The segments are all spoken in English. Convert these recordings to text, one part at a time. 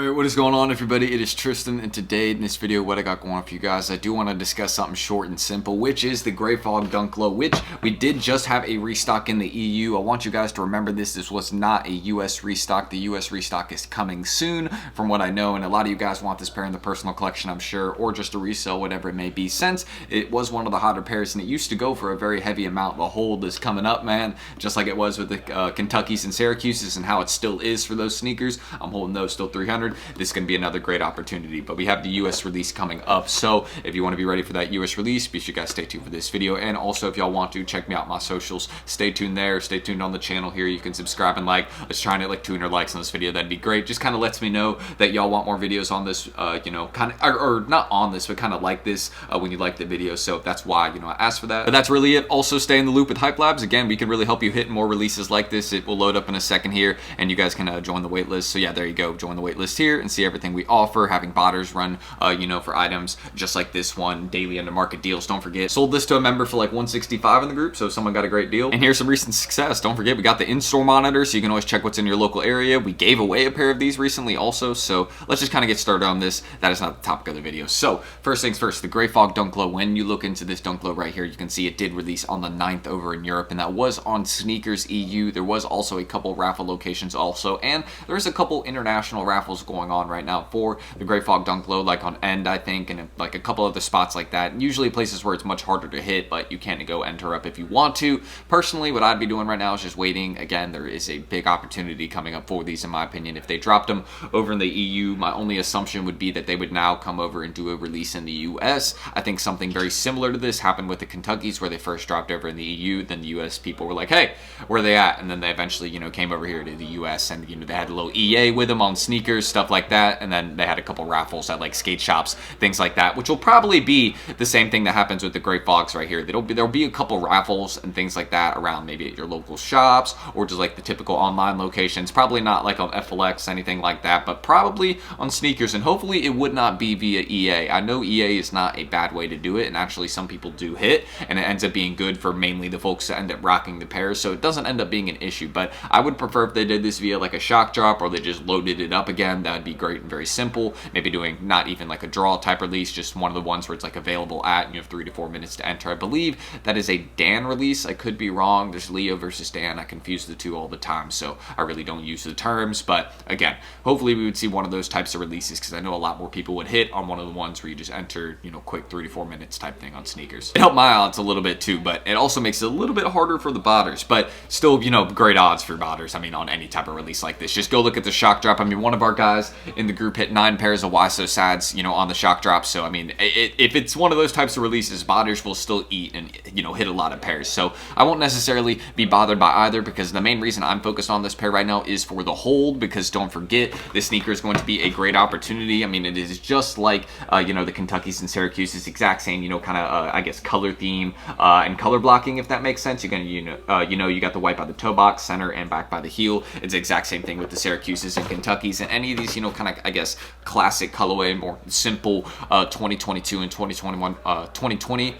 Alright, what is going on, everybody? It is Tristan, and today in this video, what I got going on for you guys, I do want to discuss something short and simple, which is the Grey Fog Dunk Low, which we did just have a restock in the EU. I want you guys to remember this. This was not a US restock. The US restock is coming soon, from what I know, and a lot of you guys want this pair in the personal collection, I'm sure, or just to resell, whatever it may be, since it was one of the hotter pairs, and it used to go for a very heavy amount. The hold is coming up, man, just like it was with the Kentuckys and Syracuses, and how it still is for those sneakers. I'm holding those still 300. This is going to be another great opportunity, but we have the US release coming up, so if you want to be ready for that US release, be sure you guys stay tuned for this video. And also, if y'all want to check me out on my socials, stay tuned there, stay tuned on the channel here. You can subscribe and like. Let's try and hit like 200 likes on this video. That'd be great. Just kind of lets me know that y'all want more videos on this, you know, kind of, or not on this, but kind of like this when you like the video. So that's why, you know, I asked for that. But that's really it. Also, stay in the loop with Hype Labs. Again, we can really help you hit more releases like this. It will load up in a second here, and you guys can join the wait list. So yeah, there you go. Join the wait list here and see everything we offer, having botters run you know, for items just like this one, daily under market deals. Don't forget, sold this to a member for like 165 in the group, so someone got a great deal. And here's some recent success. Don't forget, we got the in-store monitor, so you can always check what's in your local area. We gave away a pair of these recently also, so let's just kind of get started on this. That is not the topic of the video. So first things first, the Grey Fog Dunk Low. When you look into this Dunk Low right here, you can see it did release on the 9th over in Europe, and that was on Sneakers EU. There was also a couple raffle locations also, and there's a couple international raffles going on right now for the Grey Fog Dunk Low, like on End, I think, and like a couple other spots like that. Usually places where it's much harder to hit, but you can go enter up if you want to. Personally, what I'd be doing right now is just waiting. Again, there is a big opportunity coming up for these, in my opinion. If they dropped them over in the EU, my only assumption would be that they would now come over and do a release in the US. I think something very similar to this happened with the Kentuckys, where they first dropped over in the EU. Then the US people were like, hey, where are they at? And then they eventually, you know, came over here to the US, and, you know, they had a little EA with them on sneakers, stuff like that. And then they had a couple raffles at like skate shops, things like that, which will probably be the same thing that happens with the Grey Fogs right here. There'll be a couple raffles and things like that around, maybe at your local shops or just like the typical online locations. Probably not like on FLX, anything like that, but probably on sneakers, and hopefully it would not be via EA. I know EA is not a bad way to do it, and actually some people do hit, and it ends up being good for mainly the folks that end up rocking the pairs, so it doesn't end up being an issue. But I would prefer if they did this via like a shock drop, or they just loaded it up again. That would be great and very simple. Maybe doing not even like a draw type release, just one of the ones where it's like available at, and you have 3 to 4 minutes to enter. I believe that is a Dan release. I could be wrong. There's Leo versus Dan. I confuse the two all the time, so I really don't use the terms. But again, hopefully we would see one of those types of releases, because I know a lot more people would hit on one of the ones where you just enter, you know, quick 3 to 4 minutes type thing on sneakers. It helped my odds a little bit too, but it also makes it a little bit harder for the botters, but still, you know, great odds for botters. I mean, on any type of release like this, just go look at the shock drop. I mean, one of our guys in the group hit 9 pairs of Why So Sads, you know, on the shock drop. So I mean, if it's one of those types of releases, botters will still eat and, you know, hit a lot of pairs. So I won't necessarily be bothered by either, because the main reason I'm focused on this pair right now is for the hold, because don't forget, this sneaker is going to be a great opportunity. I mean, it is just like, you know, the Kentuckys and Syracuses, exact same, you know, kind of, I guess, color theme and color blocking, if that makes sense. You're gonna, you know, you got the white by the toe box, center, and back by the heel. It's the exact same thing with the Syracuses and Kentuckys, and any of these, you know, kind of, I guess, classic colorway, more simple 2022 and 2021, 2020,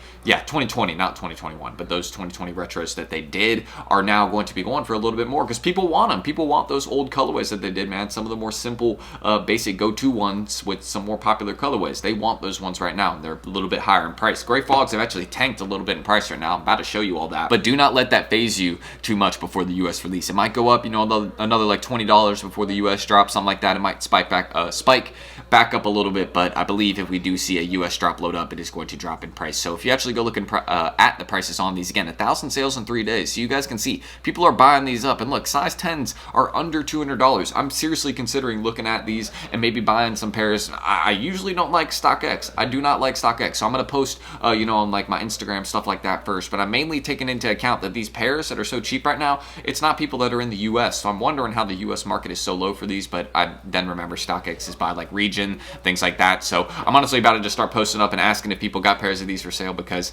not 2021, but those 2020 retros that they did are now going to be going for a little bit more, because people want them. People want those old colorways that they did, man. Some of the more simple, basic go-to ones with some more popular colorways. They want those ones right now. They're a little bit higher in price. Grey Fogs have actually tanked a little bit in price right now. I'm about to show you all that, but do not let that phase you too much before the US release. It might go up, you know, another like $20 before the US drops, something like that. It might spike back up a little bit, but I believe if we do see a US drop load up, it is going to drop in price. So if you actually go look at the prices on these, again, 1,000 sales in 3 days, so you guys can see people are buying these up. And look, size 10s are under $200. I'm seriously considering looking at these and maybe buying some pairs. I usually don't like StockX. I do not like StockX, so I'm going to post you know, on like my Instagram, stuff like that first, but I'm mainly taking into account that these pairs that are so cheap right now, it's not people that are in the US, so I'm wondering how the US market is so low for these. But I then remember StockX is by like region, things like that. So I'm honestly about to just start posting up and asking if people got pairs of these for sale, because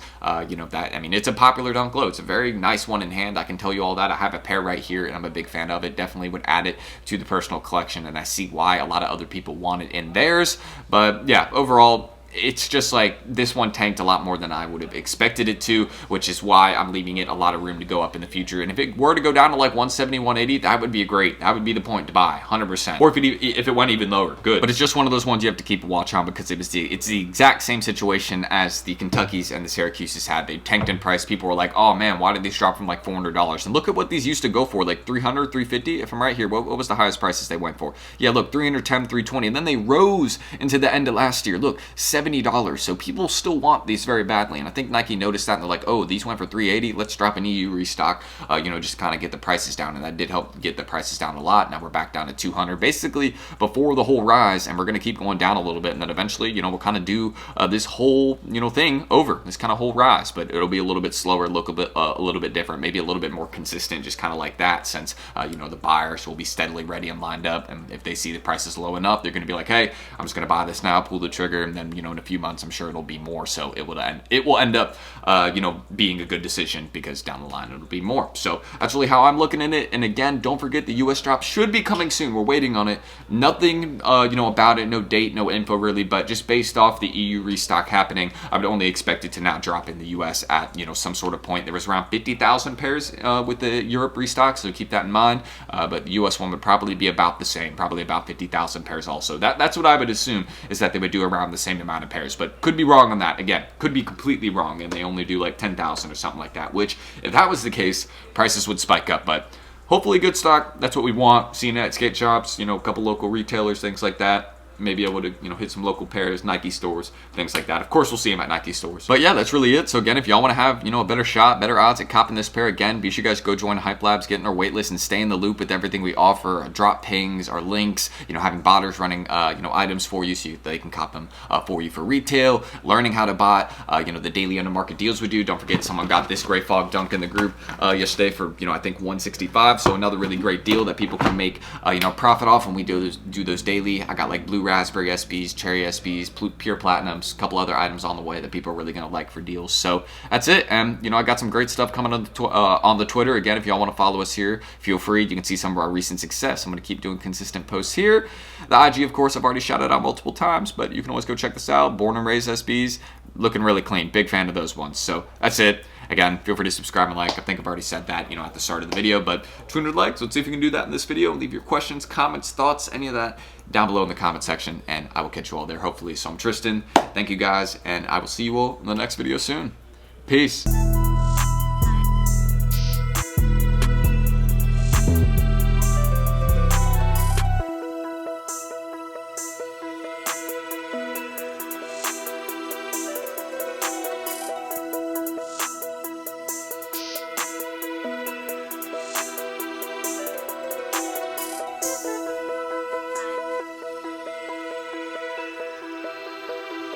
you know, that, I mean, it's a popular Dunk Low. It's a very nice one in hand, I can tell you all that. I have a pair right here, and I'm a big fan of it. Definitely would add it to the personal collection, and I see why a lot of other people want it in theirs. But yeah, overall, it's just like this one tanked a lot more than I would have expected it to, which is why I'm leaving it a lot of room to go up in the future. And if it were to go down to like 170, 180, that would be that would be the point to buy 100%. Or if it went even lower, good. But it's just one of those ones you have to keep a watch on, because it's the exact same situation as the Kentuckys and the Syracuses had. They tanked in price. People were like, oh man, why did these drop from like $400? And look at what these used to go for, like 300, 350. If I'm right here, what was the highest prices they went for? Yeah, look, 310, 320, and then they rose into the end of last year. Look, $70. So people still want these very badly, and I think Nike noticed that, and they're like, oh, these went for 380. Let's drop an EU restock. Just kind of get the prices down, and that did help get the prices down a lot. Now we're back down to 200, basically before the whole rise, and we're going to keep going down a little bit, and then eventually, we'll kind of do this whole, thing over, this kind of whole rise, but it'll be a little bit slower, look a little bit different, maybe a little bit more consistent, just kind of like that, since the buyers will be steadily ready and lined up, and if they see the prices low enough, they're going to be like, hey, I'm just going to buy this now, pull the trigger, and then in a few months, I'm sure it'll be more. So it will end up being a good decision, because down the line it'll be more. So that's really how I'm looking at it. And again, don't forget the US drop should be coming soon. We're waiting on it. Nothing about it, no date, no info really, but just based off the EU restock happening, I would only expect it to now drop in the US at some sort of point. There was around 50,000 pairs with the Europe restock, so keep that in mind. But the US one would probably be about the same, probably about 50,000 pairs also. That's what I would assume, is that they would do around the same amount of pairs, but could be wrong on that. Again, could be completely wrong, and they only do like 10,000 or something like that, which if that was the case, prices would spike up. But hopefully good stock, that's what we want. Seeing it at skate shops, a couple local retailers, things like that. Maybe able to hit some local pairs, Nike stores, things like that. Of course, we'll see them at Nike stores. But yeah, that's really it. So again, if y'all want to have a better shot, better odds at copping this pair, again, be sure you guys go join Hype Labs, get in our waitlist, and stay in the loop with everything we offer. Our drop pings, our links, having botters running items for you, so they can cop them for you for retail. Learning how to buy the daily under market deals we do. Don't forget, someone got this Gray Fog dunk in the group yesterday for I think $165. So another really great deal that people can make profit off when we do those daily. I got like blue raspberry SBs, cherry SBs, pure platinums, a couple other items on the way that people are really going to like for deals. So that's it. And I got some great stuff coming on the Twitter. Again, if y'all want to follow us here, feel free. You can see some of our recent success. I'm going to keep doing consistent posts here. The IG, of course, I've already shouted out multiple times, but you can always go check this out. Born and raised SBs, looking really clean. Big fan of those ones. So that's it. Again, feel free to subscribe and like. I think I've already said that, at the start of the video, but 200 likes. Let's see if we can do that in this video. Leave your questions, comments, thoughts, any of that down below in the comment section, and I will catch you all there, hopefully. So I'm Tristan. Thank you guys, and I will see you all in the next video soon. Peace.